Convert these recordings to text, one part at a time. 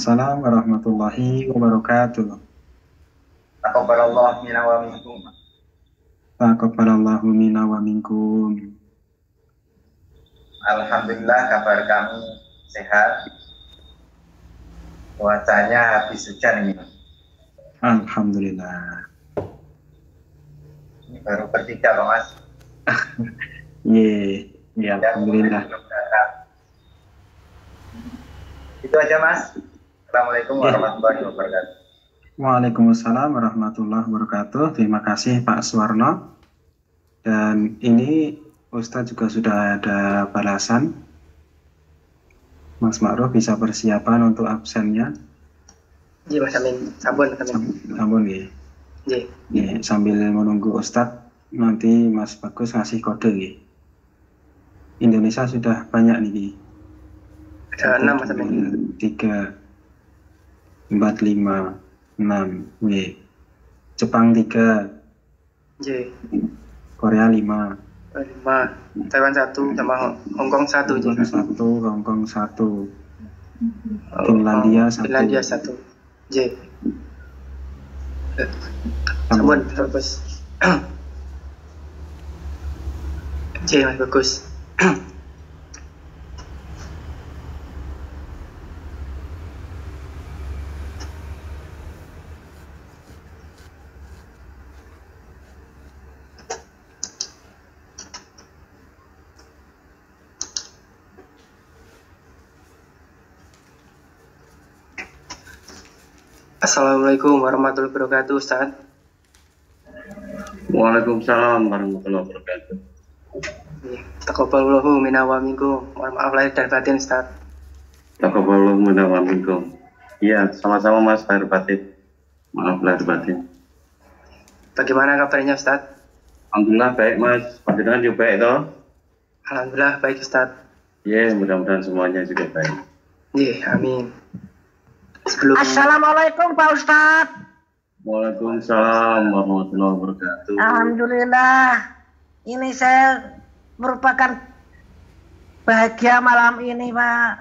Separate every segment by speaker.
Speaker 1: Waalaikumsalam warahmatullahi wabarakatuh.
Speaker 2: Taqabbalallah minna wa minkum.
Speaker 1: Taqabbalallahu minna wa minkum.
Speaker 2: Alhamdulillah kabar kami sehat. Cuacanya habis hujan ini.
Speaker 1: Alhamdulillah.
Speaker 2: Ini baru bertiga Pak Mas.
Speaker 1: Ya, alhamdulillah.
Speaker 2: Itu aja Mas. Assalamualaikum warahmatullahi wabarakatuh.
Speaker 1: Waalaikumsalam warahmatullahi wabarakatuh. Terima kasih Pak Suwarno. Dan ini Ustadz juga sudah ada balasan. Mas Ma'ruf bisa persiapan untuk absennya.
Speaker 3: Iya Mas Amin, sampun.
Speaker 1: Sampun ya.
Speaker 3: Iya.
Speaker 1: Sambil menunggu Ustadz, nanti Mas Bagus ngasih kode ya. Indonesia sudah banyak nih.
Speaker 3: Ada 6 Mas Amin.
Speaker 1: 3, 4, 5, 6. Jepang 3.
Speaker 3: J.
Speaker 1: Korea 5.
Speaker 3: 5. Taiwan 1 sama Hongkong 1.
Speaker 1: Hongkong 1. Finlandia 1.
Speaker 3: Finlandia 1. J. Sampun bagus. J Mas bagus. Assalamualaikum warahmatullahi wabarakatuh, Ustaz.
Speaker 4: Waalaikumsalam warahmatullahi wabarakatuh.
Speaker 3: Taqabbalallahu minna wa minkum. Mohon maaf lahir dan batin, Ustaz.
Speaker 4: Taqabbalallahu minna wa minkum. Iya, sama-sama Mas lahir batin. Maaf lahir batin.
Speaker 3: Bagaimana kabarnya, Ustaz?
Speaker 4: Alhamdulillah baik Mas. Panjenengan juga baik toh?
Speaker 3: Alhamdulillah baik, Ustaz.
Speaker 4: Iya, mudah-mudahan semuanya juga baik.
Speaker 3: Iya, amin.
Speaker 5: Assalamualaikum Pak Ustadz.
Speaker 4: Waalaikumsalam warahmatullahi wabarakatuh.
Speaker 5: Alhamdulillah, ini saya merupakan bahagia malam ini Pak.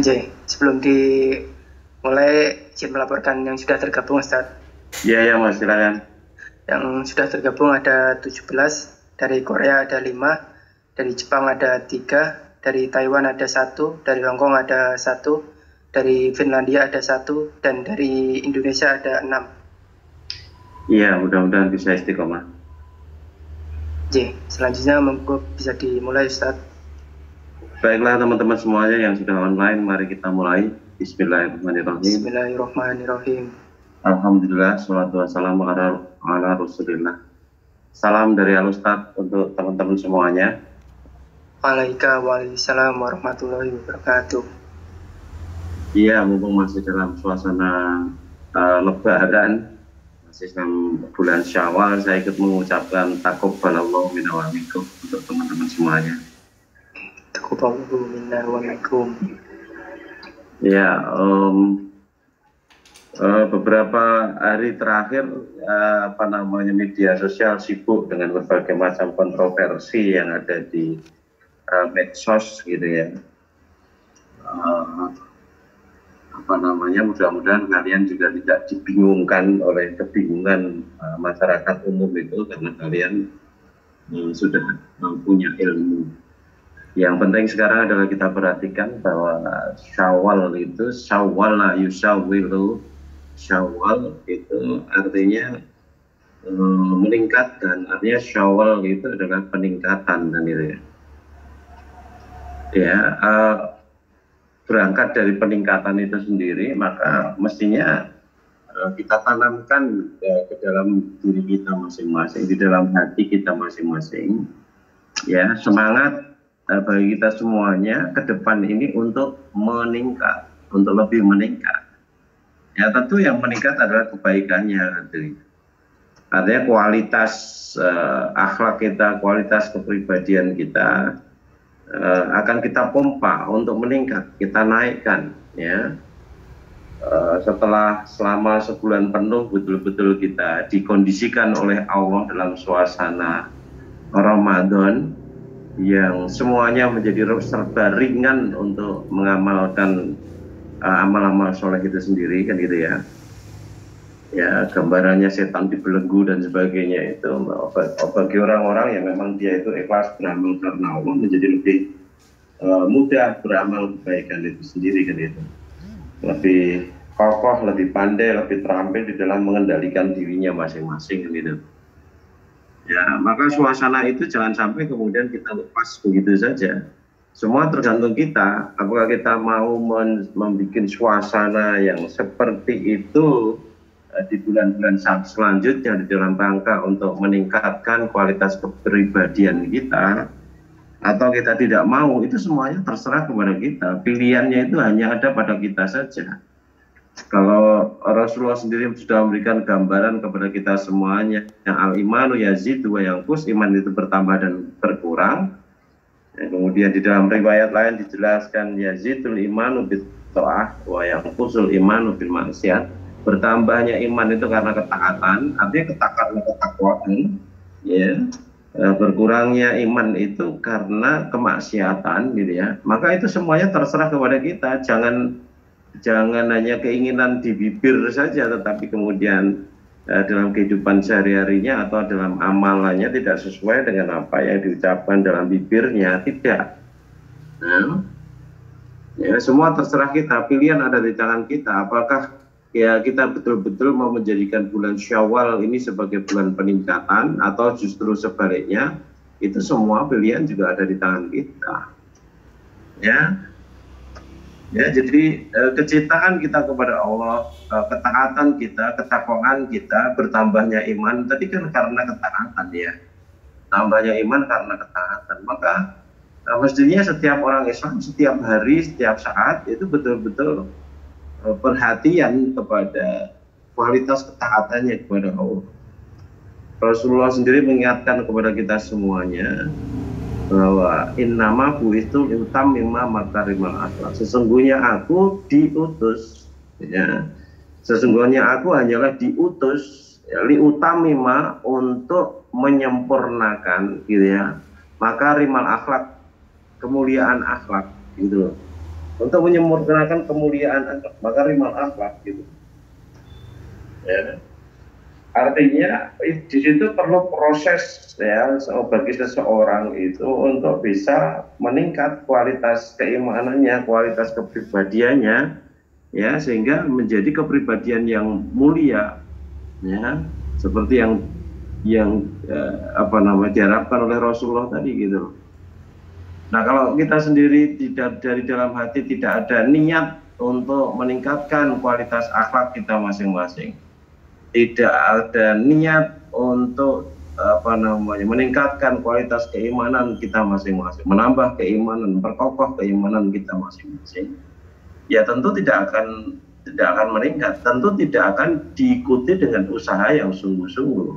Speaker 3: Anjay, sebelum dimulai izin melaporkan yang sudah tergabung, Ustaz.
Speaker 4: Iya Mas, silakan.
Speaker 3: Yang sudah tergabung ada 17. Dari Korea ada 5, dari Jepang ada 3, dari Taiwan ada 1, dari Hongkong ada 1, dari Finlandia ada 1, dan dari Indonesia ada 6.
Speaker 4: Iya, mudah-mudahan bisa istiqomah.
Speaker 3: J, selanjutnya bisa dimulai, Ustaz.
Speaker 4: Baiklah teman-teman semuanya yang sudah online, mari kita mulai. Bismillahirrahmanirrahim.
Speaker 3: Bismillahirrahmanirrahim.
Speaker 4: Alhamdulillah, salatu wassalamu ala rasulillah. Salam dari Al-Ustadz untuk teman-teman semuanya.
Speaker 3: Waalaikumsalam warahmatullahi wabarakatuh.
Speaker 4: Iya, mumpung masih dalam suasana Lebaran, masih dalam bulan Syawal, saya ikut mengucapkan taqabbalallahu minna wa minkum untuk teman-teman semuanya.
Speaker 3: Taqabbalallahu minna wa minkum.
Speaker 4: Ya, beberapa hari terakhir media sosial sibuk dengan berbagai macam kontroversi yang ada di medsos gitu ya. Mudah-mudahan kalian juga tidak dibingungkan oleh kebingungan masyarakat umum itu, karena kalian sudah punya ilmu. Yang penting sekarang adalah kita perhatikan bahwa Syawal itu syawwala yusawwilu. Syawal itu artinya meningkat, dan artinya Syawal itu adalah peningkatan dan itu ya. Berangkat dari peningkatan itu sendiri, maka mestinya kita tanamkan ke dalam diri kita masing-masing, di dalam hati kita masing-masing, ya, semangat bagi kita semuanya ke depan ini untuk meningkat, untuk lebih meningkat. Ya, tentu yang meningkat adalah kebaikannya. Artinya kualitas akhlak kita, kualitas kepribadian kita akan kita pompa untuk meningkat, kita naikkan, ya. Setelah selama sebulan penuh betul-betul kita dikondisikan oleh Allah dalam suasana Ramadan yang semuanya menjadi serba ringan untuk mengamalkan amal-amal soleh itu sendiri, kan gitu ya. Ya, gambarannya setan dibelenggu dan sebagainya itu bagi orang-orang yang memang dia itu ikhlas beramal karena Allah, menjadi lebih mudah beramal kebaikan itu sendiri, kan itu. Lebih kokoh, lebih pandai, lebih terampil di dalam mengendalikan dirinya masing-masing, kan gitu. Ya, maka suasana itu jangan sampai kemudian kita lepas begitu saja. Semua tergantung kita, apakah kita mau membuat suasana yang seperti itu di bulan-bulan selanjutnya di dalam rangka untuk meningkatkan kualitas kepribadian kita, atau kita tidak mau. Itu semuanya terserah kepada kita. Pilihannya itu hanya ada pada kita saja. Kalau Rasulullah sendiri sudah memberikan gambaran kepada kita semuanya, yang al-imanu yazidu wa yanqus, iman itu bertambah dan berkurang. Kemudian di dalam riwayat lain dijelaskan yazidul imanu bit ta'ah wa yanqusul imanu bil maksiat. Bertambahnya iman itu karena ketaatan, artinya ketakwaan, ya. Berkurangnya iman itu karena kemaksiatan, gitu ya. Maka itu semuanya terserah kepada kita. Jangan hanya keinginan di bibir saja, tetapi kemudian dalam kehidupan sehari-harinya atau dalam amalannya tidak sesuai dengan apa yang diucapkan dalam bibirnya, tidak. Nah, ya, semua terserah kita, pilihan ada di tangan kita. Apakah ya kita betul-betul mau menjadikan bulan Syawal ini sebagai bulan peningkatan, atau justru sebaliknya, itu semua pilihan juga ada di tangan kita. Ya, jadi kecintaan kita kepada Allah, ketaatan kita, ketakwaan kita, bertambahnya iman tadi kan karena ketaatan, ya. Tambahnya iman karena ketaatan. Maka mestinya setiap orang Islam setiap hari, setiap saat itu betul-betul perhatian kepada kualitas ketaatannya kepada Allah. Rasulullah sendiri mengingatkan kepada kita semuanya bahwa innama bu'istu liutammima makarimal akhlak. Sesungguhnya aku diutus, ya. Sesungguhnya aku hanyalah diutus, ya, liutammima, untuk menyempurnakan, gitu ya, makarimal akhlak, kemuliaan akhlak, gitu. Untuk menyempurnakan kemuliaan akhlak, makarimal akhlak, gitu. Ya. Artinya di situ perlu proses, ya, bagi seseorang itu untuk bisa meningkat kualitas keimanannya, kualitas kepribadiannya, ya, sehingga menjadi kepribadian yang mulia, ya, seperti yang diharapkan oleh Rasulullah tadi, gitu. Nah, kalau kita sendiri tidak dari dalam hati tidak ada niat untuk meningkatkan kualitas akhlak kita masing-masing, tidak ada niat untuk meningkatkan kualitas keimanan kita masing-masing, menambah keimanan, memperkokoh keimanan kita masing-masing, ya tentu tidak akan meningkat, tentu tidak akan diikuti dengan usaha yang sungguh-sungguh.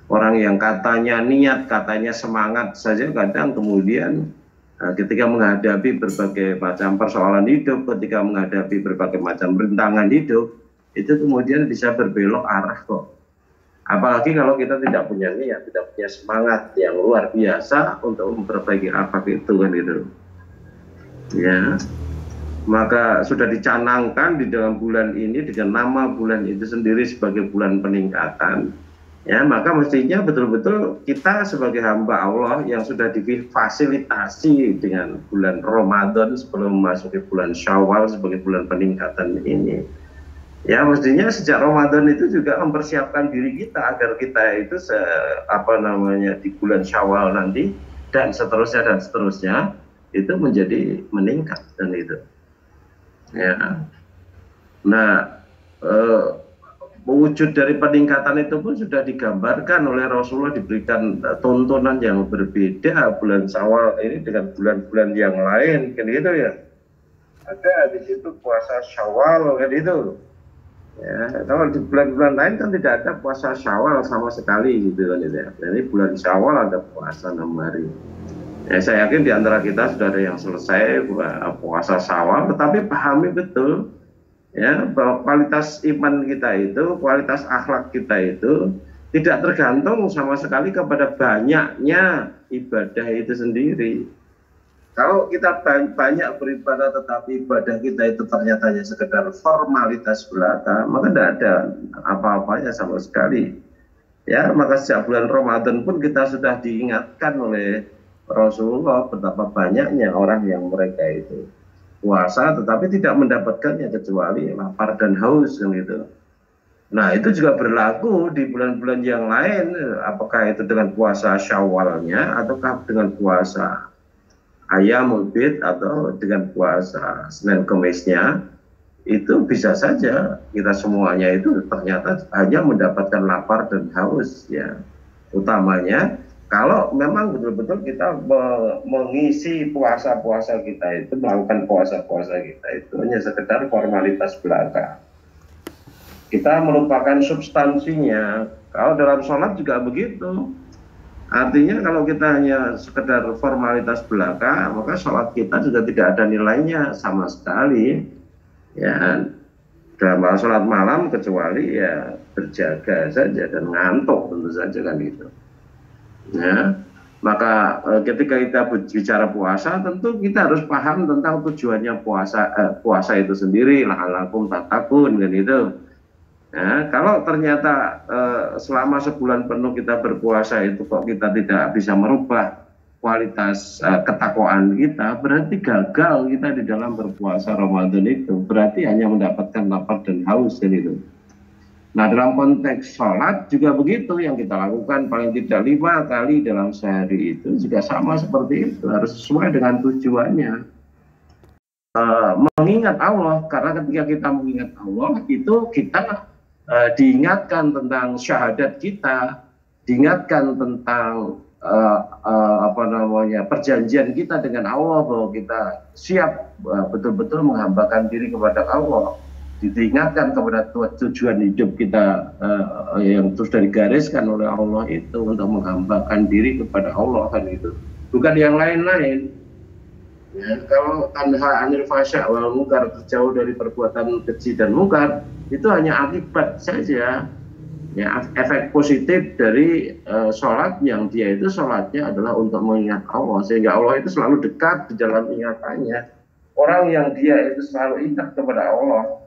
Speaker 4: Orang yang katanya niat, katanya semangat saja, kadang kemudian ketika menghadapi berbagai macam persoalan hidup, ketika menghadapi berbagai macam rintangan hidup, itu kemudian bisa berbelok arah kok. Apalagi kalau kita tidak punya niat, tidak punya semangat yang luar biasa untuk memperbaiki akhlak itu, kan gitu. Ya, maka sudah dicanangkan di dalam bulan ini dengan nama bulan itu sendiri sebagai bulan peningkatan. Ya, maka mestinya betul-betul kita sebagai hamba Allah yang sudah difasilitasi dengan bulan Ramadan sebelum memasuki bulan Syawal sebagai bulan peningkatan ini. Ya, mestinya sejak Ramadan itu juga mempersiapkan diri kita agar kita itu di bulan Syawal nanti dan seterusnya itu menjadi meningkat, dan itu. Ya. Nah, wujud dari peningkatan itu pun sudah digambarkan oleh Rasulullah, diberikan tontonan yang berbeda bulan Syawal ini dengan bulan-bulan yang lain, kan gitu ya. Ada di situ puasa Syawal, kan itu. Ya, kalau di bulan-bulan lain kan tidak ada puasa Syawal sama sekali, gitu kan, gitu ya. Jadi bulan Syawal ada puasa 6 hari. Ya, saya yakin di antara kita sudah ada yang selesai puasa Syawal, tetapi pahami betul, ya, bahwa kualitas iman kita itu, kualitas akhlak kita itu tidak tergantung sama sekali kepada banyaknya ibadah itu sendiri. Kalau kita banyak beribadah tetapi ibadah kita itu ternyata hanya sekedar formalitas belaka, maka tidak ada apa-apanya sama sekali. Ya, maka sejak bulan Ramadan pun kita sudah diingatkan oleh Rasulullah betapa banyaknya orang yang mereka itu puasa tetapi tidak mendapatkannya kecuali lapar dan haus kan gitu. Nah, itu juga berlaku di bulan-bulan yang lain, apakah itu dengan puasa Syawalnya ataukah dengan puasa Ayyamul Bid atau dengan puasa Senin Kemisnya, itu bisa saja kita semuanya itu ternyata hanya mendapatkan lapar dan haus ya. Utamanya kalau memang betul-betul kita mengisi puasa-puasa kita itu, melakukan puasa-puasa kita itu hanya sekedar formalitas belaka. Kita melupakan substansinya. Kalau dalam sholat juga begitu. Artinya kalau kita hanya sekedar formalitas belaka, maka sholat kita juga tidak ada nilainya sama sekali. Ya, dalam sholat malam kecuali ya berjaga saja dan ngantuk tentu saja kan itu. Ya, maka ketika kita bicara puasa, tentu kita harus paham tentang tujuannya puasa itu sendiri. La'allakum tattaqun kan itu. Ya, kalau ternyata selama sebulan penuh kita berpuasa itu kok kita tidak bisa merubah kualitas ketakwaan kita, berarti gagal kita di dalam berpuasa Ramadan itu. Berarti hanya mendapatkan lapar dan haus dan itu. Nah, dalam konteks sholat juga begitu, yang kita lakukan paling tidak 5 kali dalam sehari itu juga sama seperti itu, harus sesuai dengan tujuannya. Mengingat Allah, karena ketika kita mengingat Allah itu kita diingatkan tentang syahadat kita, diingatkan tentang perjanjian kita dengan Allah bahwa kita siap betul-betul menghambakan diri kepada Allah, diingatkan kepada tujuan hidup kita yang sudah digariskan oleh Allah itu untuk menghambakan diri kepada Allah kan itu, bukan yang lain-lain. Ya, kalau tanha anil fasya wal munkar, terjauh dari perbuatan keji dan mungkar, itu hanya akibat saja, ya, efek positif dari sholat yang dia itu sholatnya adalah untuk mengingat Allah, sehingga Allah itu selalu dekat di dalam ingatannya. Orang yang dia itu selalu ingat kepada Allah,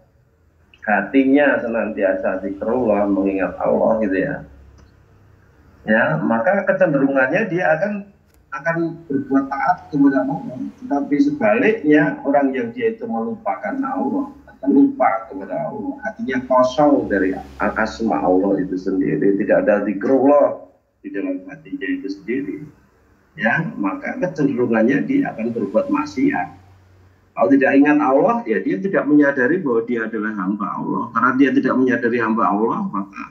Speaker 4: hatinya senantiasa zikrullah, mengingat Allah gitu ya, ya, maka kecenderungannya dia akan berbuat taat kepada Allah. Tetapi sebaliknya, orang yang dia itu melupakan Allah, akan lupa kepada Allah, hatinya kosong dari asma Allah itu sendiri, tidak ada zikrullah di dalam hatinya itu sendiri, ya, maka kecenderungannya dia akan berbuat maksiat. Kalau tidak ingat Allah, ya dia tidak menyadari bahwa dia adalah hamba Allah. Karena dia tidak menyadari hamba Allah, maka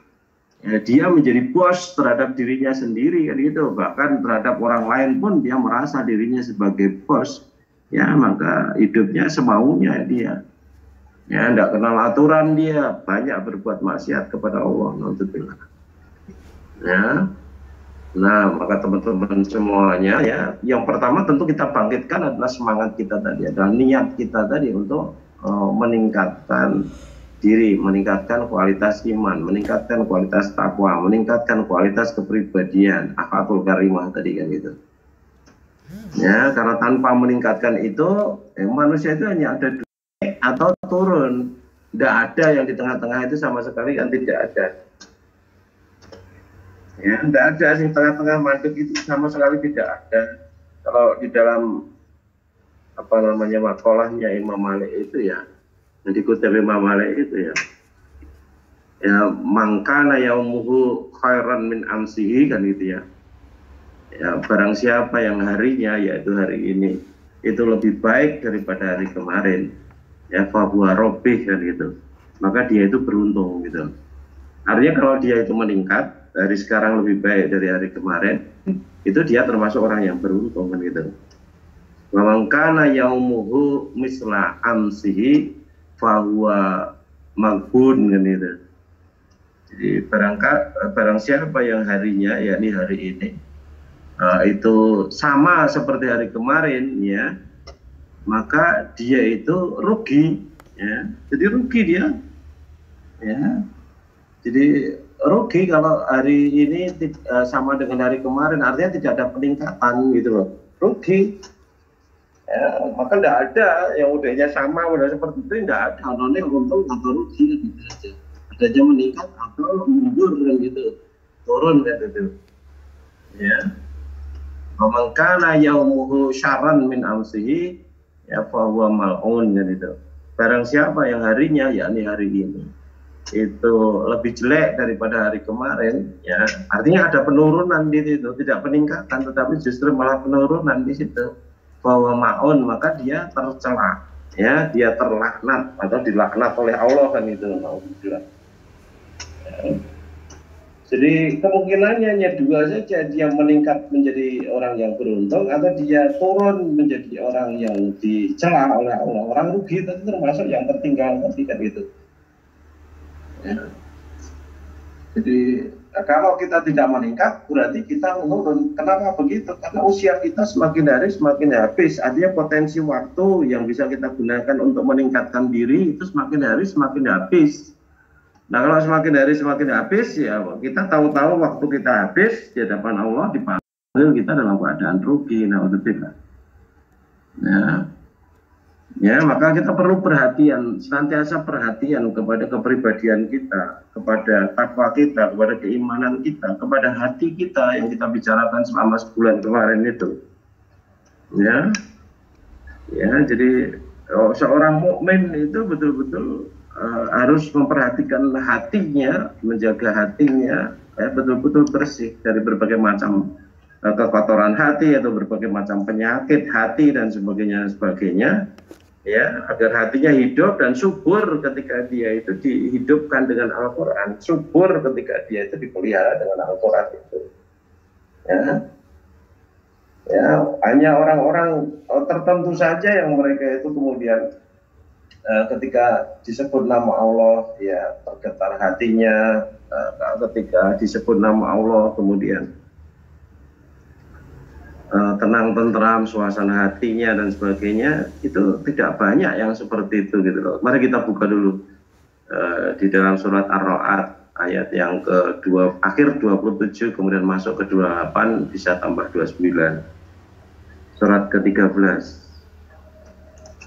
Speaker 4: ya, dia menjadi bos terhadap dirinya sendiri kan gitu. Bahkan terhadap orang lain pun dia merasa dirinya sebagai bos. Ya, maka hidupnya semaunya dia. Ya, tidak kenal aturan, dia banyak berbuat maksiat kepada Allah. Ya. Nah, maka teman-teman semuanya ya, yang pertama tentu kita bangkitkan adalah semangat kita tadi, adalah niat kita tadi untuk meningkatkan diri, meningkatkan kualitas iman, meningkatkan kualitas takwa, meningkatkan kualitas kepribadian, akhlakul karimah tadi kan gitu. Ya, karena tanpa meningkatkan itu, manusia itu hanya ada naik atau turun, tidak ada yang di tengah-tengah itu sama sekali kan tidak ada. Ya, tidak ada sih, tengah-tengah mandek itu sama sekali tidak ada. Kalau di dalam makolahnya Imam Malik itu ya, yang dikutip Imam Malik itu ya mangkana yaumuhu khairan min amsihi kan gitu ya. Ya, barang siapa yang harinya, yaitu hari ini, itu lebih baik daripada hari kemarin, ya fahuwa robih kan gitu, maka dia itu beruntung gitu. Artinya kalau dia itu meningkat, hari sekarang lebih baik dari hari kemarin, itu dia termasuk orang yang beruntung kan gitu. Wa man kana yaumuhu misla amsihi fahuwa maghbun kan gitu. Jadi barang siapa yang harinya, yakni hari ini, itu sama seperti hari kemarin ya, maka dia itu rugi ya. Jadi rugi dia ya. Jadi rugi kalau hari ini sama dengan hari kemarin, artinya tidak ada peningkatan gitu loh, rugi. Ya, maka tidak ada yang udahnya sama, udah seperti itu tidak ada. Nontonnya untung atau rugi gitu aja. Ada aja meningkat atau mundur kan gitu, turun kan gitu. Ya. Pemangkana yaumuhu syarran min amsihi ya fahuwa mal'un kan gitu. Barang siapa yang harinya, yakni hari ini, itu lebih jelek daripada hari kemarin, ya artinya ada penurunan di situ, tidak peningkatan, tetapi justru malah penurunan di situ. Bahwa ma'un, maka dia tercela, ya dia terlaknat atau dilaknat oleh Allah kan itu. Ya. Jadi kemungkinannya hanya dua saja, dia meningkat menjadi orang yang beruntung atau dia turun menjadi orang yang dicela oleh Allah. Orang rugi itu termasuk yang tertinggal tadi kan gitu. Ya. Jadi kalau kita tidak meningkat berarti kita menurun. Kenapa begitu? Karena usia kita semakin hari semakin habis. Artinya potensi waktu yang bisa kita gunakan untuk meningkatkan diri itu semakin hari semakin habis. Nah kalau semakin hari semakin habis, ya kita tahu-tahu waktu kita habis di hadapan Allah, dipanggil kita dalam keadaan rugi. Nah untuk tidak. Ya, maka kita perlu perhatian, senantiasa perhatian kepada kepribadian kita, kepada takwa kita, kepada keimanan kita, kepada hati kita yang kita bicarakan selama sebulan kemarin itu. Ya, jadi seorang mukmin itu betul-betul harus memperhatikan hatinya, menjaga hatinya, betul-betul bersih dari berbagai macam kekotoran hati atau berbagai macam penyakit hati dan sebagainya. Ya, agar hatinya hidup dan subur ketika dia itu dihidupkan dengan Al-Quran, subur ketika dia itu dipelihara dengan Al-Quran itu. Ya, hanya orang-orang tertentu saja yang mereka itu kemudian ketika disebut nama Allah, ya tergetar hatinya, ketika disebut nama Allah kemudian tenang tentram suasana hatinya dan sebagainya, itu tidak banyak yang seperti itu gitu loh. Mari kita buka dulu di dalam surat Ar-Ra'd ayat yang akhir 27 kemudian masuk ke 28 bisa tambah 29. Surat ke-13.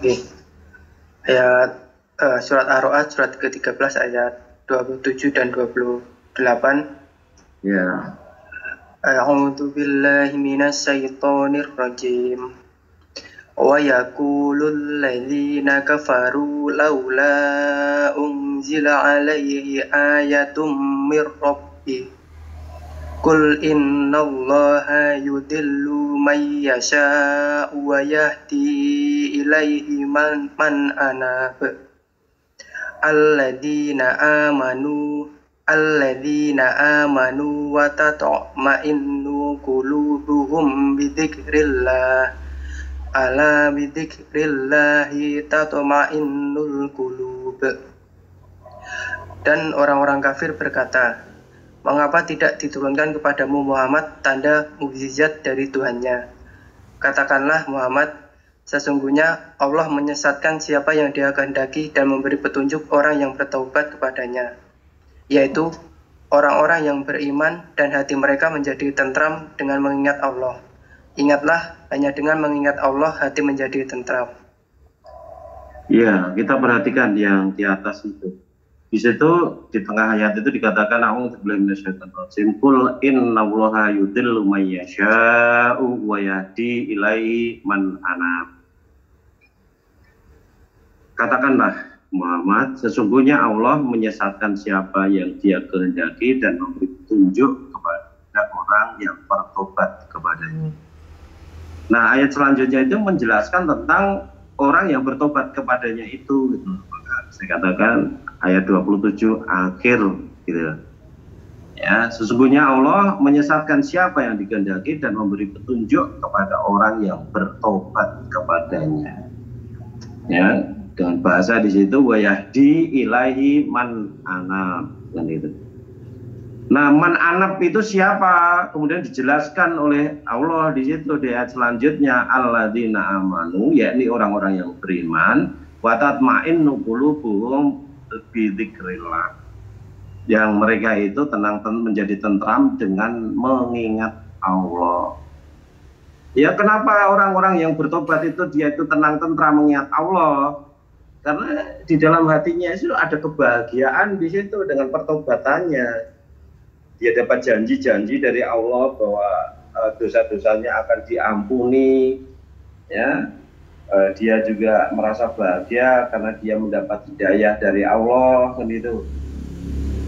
Speaker 3: Oke. Ayat surat Ar-Ra'd surat ke-13 ayat 27 dan 28.
Speaker 4: Ya.
Speaker 3: A'udzu billahi minasyaitonir rajim. Wa yaqulul ladzina kafaru laula unzila alaihi ayatum mir rabbih. Qul innallaha yudillu may yasha'u wa yahdi ilaihi man anab. Alladzina amanu wa tatma'innu qulubuhum bidzikrillah. Ala bidzikrillahi tatma'innul qulub. Dan orang-orang kafir berkata, mengapa tidak diturunkan kepadamu Muhammad tanda mukjizat dari Tuhannya? Katakanlah Muhammad, sesungguhnya Allah menyesatkan siapa yang Dia kehendaki dan memberi petunjuk orang yang bertaubat kepadanya, yaitu orang-orang yang beriman dan hati mereka menjadi tentram dengan mengingat Allah. Ingatlah, hanya dengan mengingat Allah hati menjadi tentram.
Speaker 4: Ya, kita perhatikan yang di atas itu. Di situ di tengah ayat itu dikatakan a'udzubillahi minasyaitonir rajim. Qul innallaha yudhillu may yasha'u wa yahdi ilaihi man anab. Katakanlah Muhammad, sesungguhnya Allah menyesatkan siapa yang Dia kehendaki dan memberi petunjuk kepada orang yang bertobat kepadanya. Nah, ayat selanjutnya itu menjelaskan tentang orang yang bertobat kepadanya itu gitu. Maka saya katakan ayat 27 akhir gitu. Ya, sesungguhnya Allah menyesatkan siapa yang dikehendaki dan memberi petunjuk kepada orang yang bertobat kepadanya. Ya, dengan bahasa di situ wa yahdi ilaihi man anab kan itu. Nah, man anab itu siapa? Kemudian dijelaskan oleh Allah di situ di ayat selanjutnya, alladzina amanu, yakni orang-orang yang beriman, wa tatma'innu qulubuhum bi dzikrillah. yang mereka itu menjadi tentram dengan mengingat Allah. Ya, kenapa orang-orang yang bertobat itu dia itu tenang tentram mengingat Allah? Karena di dalam hatinya itu ada kebahagiaan di situ dengan pertobatannya. Dia dapat janji-janji dari Allah bahwa dosa-dosanya akan diampuni, ya. Dia juga merasa bahagia karena dia mendapat hidayah dari Allah, kan itu.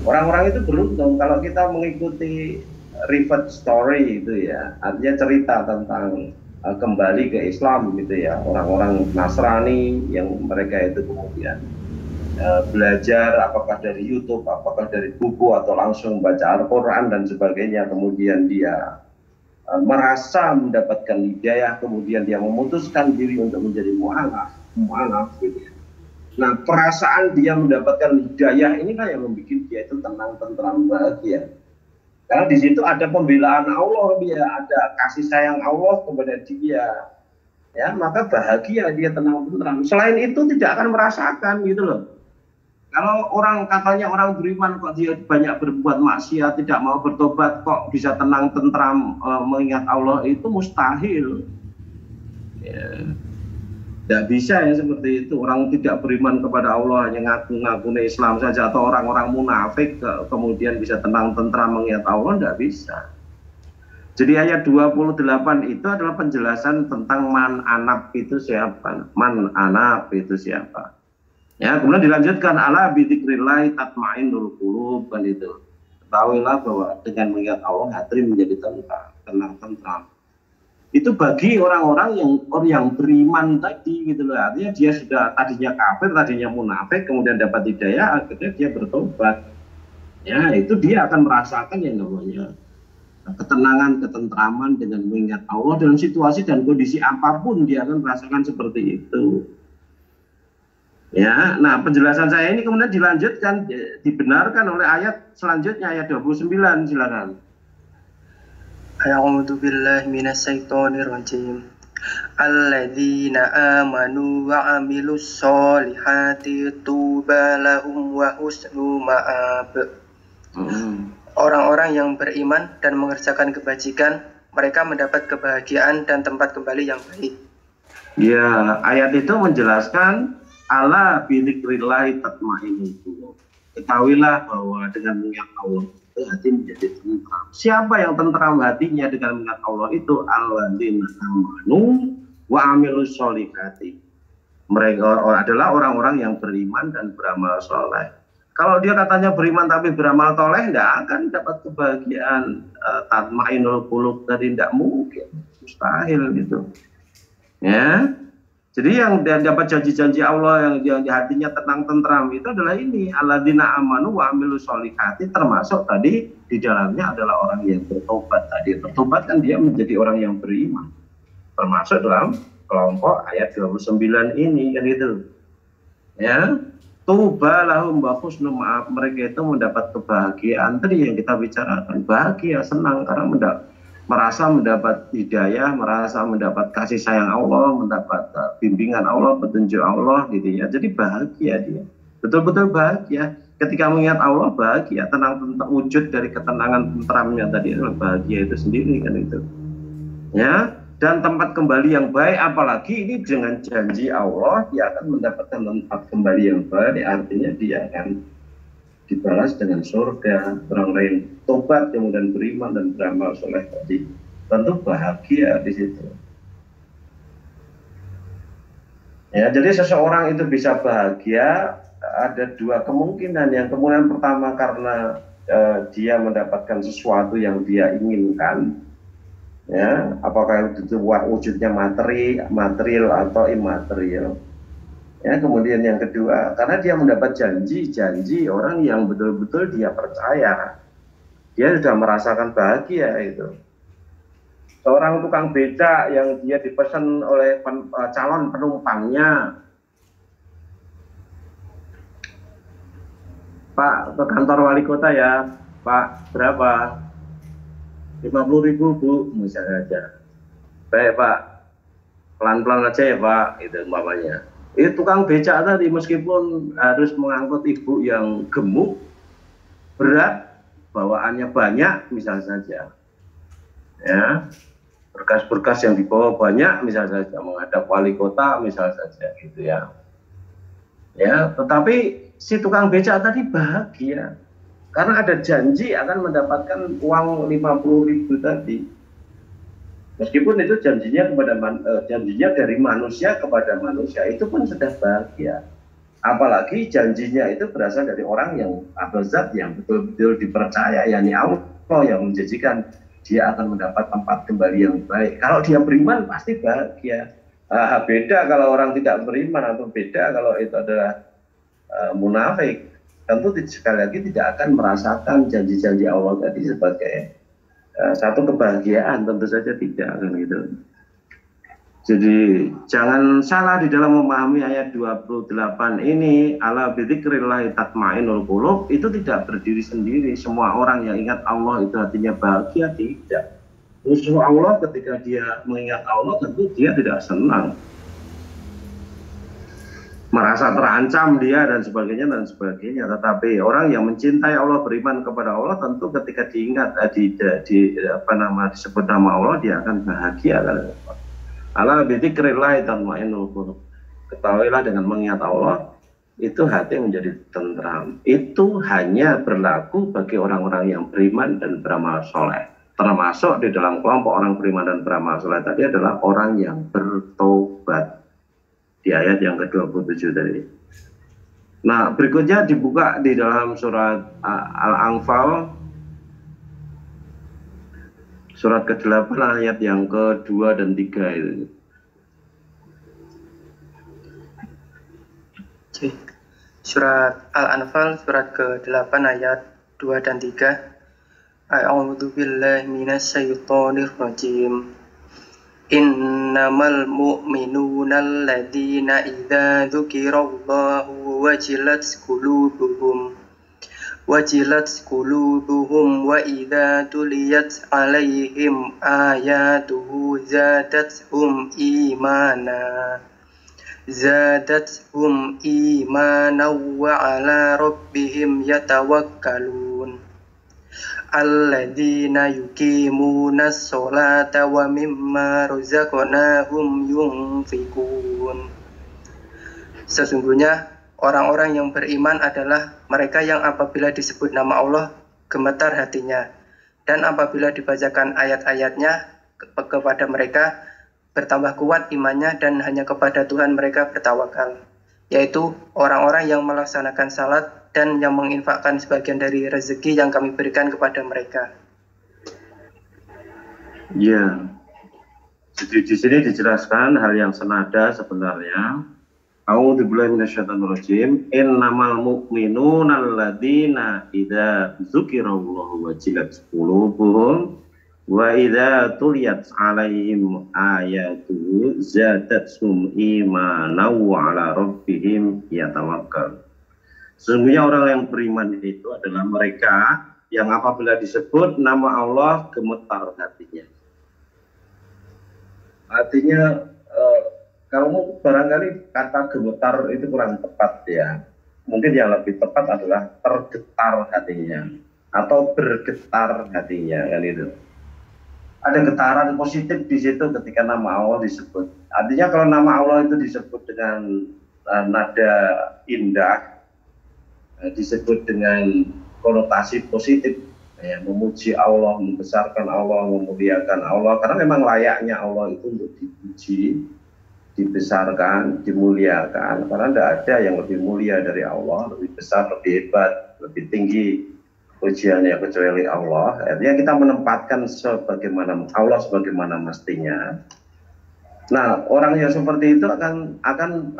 Speaker 4: Orang-orang itu beruntung kalau kita mengikuti revert story itu ya, artinya cerita tentang kembali ke Islam gitu ya, orang-orang Nasrani yang mereka itu kemudian belajar apakah dari YouTube, apakah dari buku atau langsung baca Al-Quran dan sebagainya, kemudian dia merasa mendapatkan hidayah, kemudian dia memutuskan diri untuk menjadi mu'alaf gitu ya. Nah, perasaan dia mendapatkan hidayah inilah yang membuat dia itu tenang, tentram, bahagia. Karena di situ ada pembelaan Allah, dia ada kasih sayang Allah kepada dia, ya, maka bahagia dia, tenang, tentram. Selain itu tidak akan merasakan gitu loh. Kalau orang katanya orang beriman kok dia banyak berbuat maksiat, tidak mau bertobat, kok bisa tenang tentram mengingat Allah, itu mustahil. Ya. Tidak bisa ya seperti itu. Orang tidak beriman kepada Allah hanya ngaku-ngaku Islam saja, atau orang-orang munafik kemudian bisa tenang tentram mengingat Allah, tidak bisa. Jadi ayat 28 itu adalah penjelasan tentang man anab itu siapa. Man anab itu siapa. Ya, kemudian dilanjutkan ala bidzikrillah tatmainnul qulub, kan itu. Ketahuilah bahwa dengan mengingat Allah hati menjadi tenang tentram. Itu bagi orang-orang yang beriman tadi gitu loh. Artinya dia sudah tadinya kafir, tadinya munafik, kemudian dapat hidayah, akhirnya dia bertobat. Ya, itu dia akan merasakan yang namanya ketenangan, ketentraman dengan mengingat Allah dalam situasi dan kondisi apapun, dia akan merasakan seperti itu. Ya, nah penjelasan saya ini kemudian dilanjutkan, dibenarkan oleh ayat selanjutnya, ayat 29, silakan.
Speaker 3: A'udzu billahi minasyaitonir rajim. Alladzina amanu wa 'amilus sholihati tuba lahum wa husnu ma'ab. Orang-orang yang beriman dan mengerjakan kebajikan, mereka mendapat kebahagiaan dan tempat kembali yang baik.
Speaker 4: Ya, ayat itu menjelaskan ala bidzikrillah tatmainnul qulub. Ketahuilah bahwa dengan mengingat Allah hati menjadi tentram. Siapa yang tentram hatinya dengan mengingat Allah itu alladzina amanu wa 'amilus sholihati. Mereka adalah orang-orang yang beriman dan beramal soleh. Kalau dia katanya beriman tapi beramal soleh, tidak akan dapat kebahagiaan tatmainnul qulub, tadi tidak mungkin, mustahil gitu. Ya. Jadi yang dapat janji-janji Allah yang di hatinya tenang tentram itu adalah ini alladzina amanu wa 'amilus sholihati, termasuk tadi di dalamnya adalah orang yang bertobat tadi. Bertobat kan dia menjadi orang yang beriman. Termasuk dalam kelompok ayat 29 ini kan itu. Ya. Tuba lahum wa husnu ma'ab, mereka itu mendapat kebahagiaan tadi yang kita bicarakan, bahagia, senang karena merasa mendapat hidayah, merasa mendapat kasih sayang Allah, mendapat bimbingan Allah, petunjuk Allah gitu ya. Jadi bahagia dia, betul-betul bahagia. Ketika mengingat Allah bahagia, tenang, wujud dari ketenangan tentramnya tadi adalah bahagia itu sendiri kan itu. Ya, dan tempat kembali yang baik, apalagi ini dengan janji Allah dia akan mendapatkan tempat kembali yang baik, artinya dia akan dibalas dengan surga. Orang lain tobat kemudian beriman dan beramal soleh tadi tentu bahagia di situ. Ya, jadi seseorang itu bisa bahagia ada dua kemungkinan. Yang kemungkinan pertama karena dia mendapatkan sesuatu yang dia inginkan, ya, apakah itu wujudnya material atau imaterial. Ya, kemudian yang kedua, karena dia mendapat janji orang yang betul-betul dia percaya, dia sudah merasakan bahagia itu. Seorang tukang becak yang dia dipesan oleh calon penumpangnya, Pak, ke kantor wali kota ya, Pak, berapa? 50.000 Bu, misalnya aja. Baik Pak, pelan-pelan aja ya Pak, itu umpamanya. Itu tukang becak tadi meskipun harus mengangkut ibu yang gemuk, berat, bawaannya banyak, misal saja, ya, berkas-berkas yang dibawa banyak, misal saja, menghadap wali kota, misal saja, gitu ya. Ya, tetapi si tukang becak tadi bahagia karena ada janji akan mendapatkan uang 50.000 tadi. Meskipun itu janjinya janjinya dari manusia kepada manusia, itu pun sudah bahagia. Apalagi janjinya itu berasal dari orang yang atau zat yang betul-betul dipercaya, yakni Allah yang menjanjikan dia akan mendapat tempat kembali yang baik. Kalau dia beriman pasti bahagia. Beda kalau orang tidak beriman, atau beda kalau itu adalah munafik. Tentu sekali lagi tidak akan merasakan janji-janji Allah tadi sebagai satu kebahagiaan, tentu saja tidak akan gitu. Jadi jangan salah di dalam memahami ayat 28 ini, ala bidzikrillah tatmainnul qulub, itu tidak berdiri sendiri. Semua orang yang ingat Allah itu hatinya bahagia, tidak. Musuh Allah ketika dia mengingat Allah tentu dia tidak senang, merasa terancam dia dan sebagainya dan sebagainya. Tetapi orang yang mencintai Allah, beriman kepada Allah, tentu ketika diingat disebut nama Allah, dia akan bahagia kan. Ala bidzikrillah tatmainnul qulub. Ketahuilah dengan mengingat Allah itu hati menjadi tentram. Itu hanya berlaku bagi orang-orang yang beriman dan beramal soleh. Termasuk di dalam kelompok orang beriman dan beramal soleh tadi adalah orang yang bertobat. Di ayat yang ke-27 tadi. Nah, berikutnya dibuka di dalam surat Al-Anfal, surat ke-8 ayat yang ke-2 dan 3 itu.
Speaker 3: Surat Al-Anfal surat ke-8 ayat 2 dan 3. A'udzu billahi minasyaitonir rajim. Innamal mu'minuna alladzina idza dzukirallahu wajilat qulubuhum wa idza tuliyat alaihim ayatuhu zadatuhum imana wa ala rabbihim yatawakkalun. Alladzina yuqimuna sholata wa mimma razaqnahum yunfikun. Sesungguhnya orang-orang yang beriman adalah mereka yang apabila disebut nama Allah gemetar hatinya, dan apabila dibacakan ayat-ayatnya kepada mereka bertambah kuat imannya, dan hanya kepada Tuhan mereka bertawakal, yaitu orang-orang yang melaksanakan salat dan yang menginfakkan sebagian dari rezeki yang kami berikan kepada mereka.
Speaker 4: Ya, jadi di sini dijelaskan hal yang senada sebenarnya. A'udzubillahi minasyaitonirrajim. Innamal mu'minuna alladzina idza dzukirallahu wajilat qulubuhum wa idza tuliyat 'alaihim ayatuhu zadatuhum imanan wa 'ala rabbihim yatawakkalun. Sesungguhnya orang yang beriman itu adalah mereka yang apabila disebut nama Allah gemetar hatinya. Artinya kalau barangkali kata gemetar itu kurang tepat ya. Mungkin yang lebih tepat adalah tergetar hatinya atau bergetar hatinya kan itu. Ada getaran positif di situ ketika nama Allah disebut. Artinya kalau nama Allah itu disebut dengan nada indah, disebut dengan konotasi positif, ya, memuji Allah, membesarkan Allah, memuliakan Allah, karena memang layaknya Allah itu untuk dipuji, dibesarkan, dimuliakan, karena tidak ada yang lebih mulia dari Allah, lebih besar, lebih hebat, lebih tinggi pujiannya kecuali Allah. Artinya kita menempatkan sebagaimana Allah sebagaimana mestinya. Nah, orang yang seperti itu akan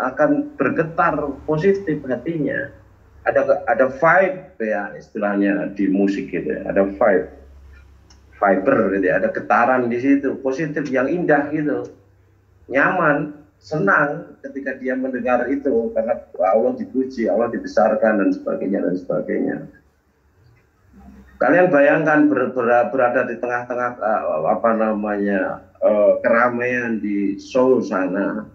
Speaker 4: bergetar positif hatinya. Ada vibe ya istilahnya di musik gitu ya. Ada fiber gitu ya. Ada getaran di situ, positif yang indah gitu. Nyaman, senang ketika dia mendengar itu karena Allah dipuji, Allah dibesarkan dan sebagainya dan sebagainya. Kalian bayangkan berada di tengah-tengah keramaian di Seoul sana,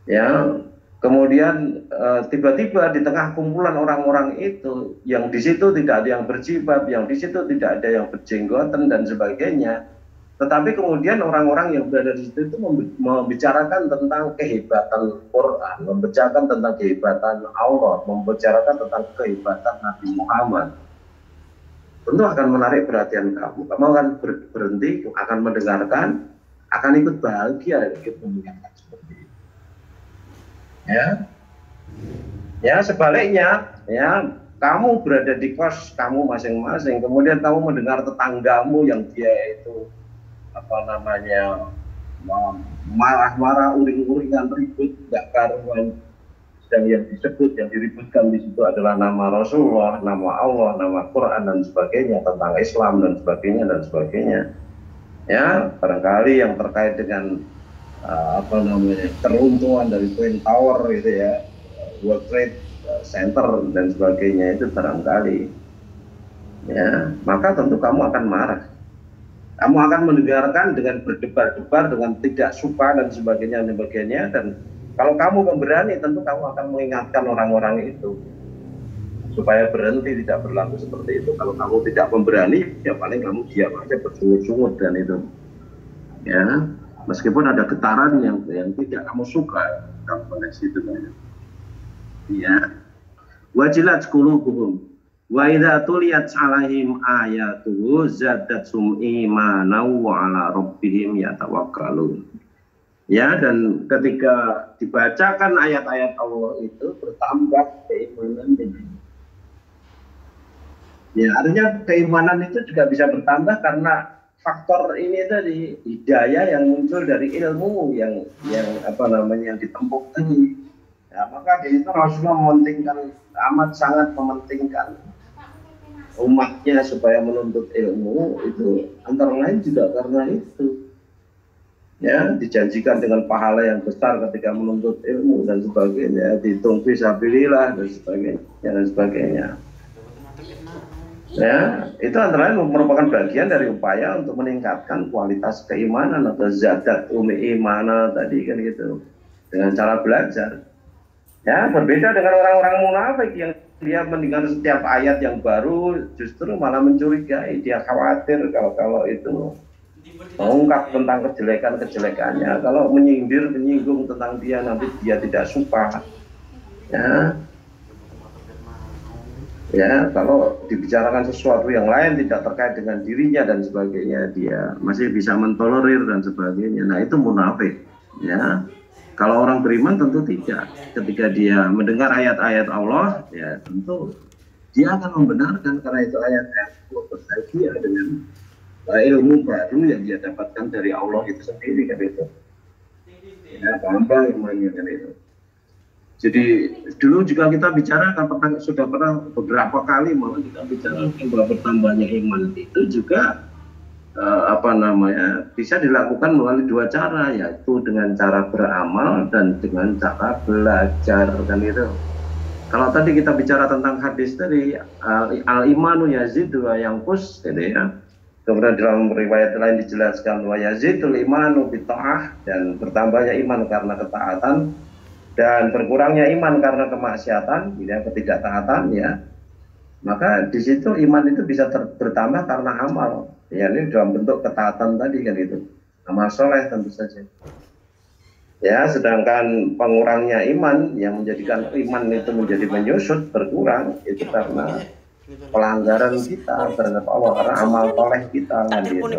Speaker 4: ya, Kemudian tiba-tiba di tengah kumpulan orang-orang itu, yang di situ tidak ada yang berjilbab, yang di situ tidak ada yang berjenggotan dan sebagainya. Tetapi kemudian orang-orang yang berada di situ itu membicarakan tentang kehebatan Quran, membicarakan tentang kehebatan Allah, membicarakan tentang kehebatan Nabi Muhammad. Tentu akan menarik perhatian kamu. Kamu akan berhenti, akan mendengarkan, akan ikut bahagia ikut mendengarkan seperti itu. Ya sebaliknya, ya kamu berada di kos kamu masing-masing, kemudian kamu mendengar tetanggamu yang dia itu marah-marah, uring-uringan, ribut, nggak karuan, dan yang disebut, yang diributkan di situ adalah nama Rasulullah, nama Allah, nama Quran dan sebagainya, tentang Islam dan sebagainya. Ya barangkali yang terkait dengan keruntuhan dari Twin Tower gitu ya, World Trade Center dan sebagainya itu barangkali, ya maka tentu kamu akan marah, kamu akan mendengarkan dengan berdebar-debar, dengan tidak suka dan sebagainya, dan kalau kamu memberani tentu kamu akan mengingatkan orang-orang itu supaya berhenti, tidak berlaku seperti itu. Kalau kamu tidak memberani, ya paling kamu diam aja, bersungut-sungut dan itu, ya. Meskipun ada getaran yang tidak kamu suka dalam konteks itu, ya. Wajilat qulubuhum wa idza tuliyat 'alaihim ayatuhu zadatsum imanan wa 'ala rabbihim yatawakkalun. Ya, dan ketika dibacakan ayat-ayat Allah itu bertambah keimanannya. Ya, artinya keimanan itu juga bisa bertambah karena faktor ini tadi, hidayah yang muncul dari ilmu yang ditempuh tadi. Ya, maka di situ Rasulullah amat sangat mementingkan umatnya supaya menuntut ilmu itu, antara lain juga karena itu. Ya, dijanjikan dengan pahala yang besar ketika menuntut ilmu dan sebagainya, dihitung fisabilillah dan sebagainya. Ya, itu antara lain merupakan bagian dari upaya untuk meningkatkan kualitas keimanan atau zadat imanah tadi kan gitu, dengan cara belajar. Ya, berbeda dengan orang-orang munafik yang dia mendengar setiap ayat yang baru justru malah mencurigai, dia khawatir kalau itu mengungkap tentang kejelekannya, kalau menyinggung tentang dia nanti dia tidak suka. Ya, kalau dibicarakan sesuatu yang lain tidak terkait dengan dirinya dan sebagainya, dia masih bisa mentolerir dan sebagainya. Nah, itu munafik. Ya, kalau orang beriman tentu tidak. Ketika dia mendengar ayat-ayat Allah, ya tentu dia akan membenarkan karena itu ayat-ayat Allah bersahaja dengan ilmu baru yang dia dapatkan dari Allah itu sendiri kan itu. Ya, bangga imannya kan itu. Jadi dulu juga kita bicara, sudah pernah beberapa kali malah kita bicara bahwa bertambahnya iman itu juga bisa dilakukan melalui dua cara, yaitu dengan cara beramal dan dengan cara belajar kan itu. Kalau tadi kita bicara tentang hadis tadi al-imanu yazidu wa yanqus gitu ya. Kemudian dalam riwayat lain dijelaskan wa yazidul imanu bi ta'ah, dan bertambahnya iman karena ketaatan dan berkurangnya iman karena kemaksiatan, ya, ketidaktaatan, ya. Maka di situ iman itu bisa bertambah karena amal, ya, ini dalam bentuk ketaatan tadi kan itu, amal soleh tentu saja. Ya, sedangkan pengurangnya iman yang menjadikan iman itu menjadi menyusut, berkurang, itu karena pelanggaran kita terhadap Allah, karena amal soleh kita kan gitu.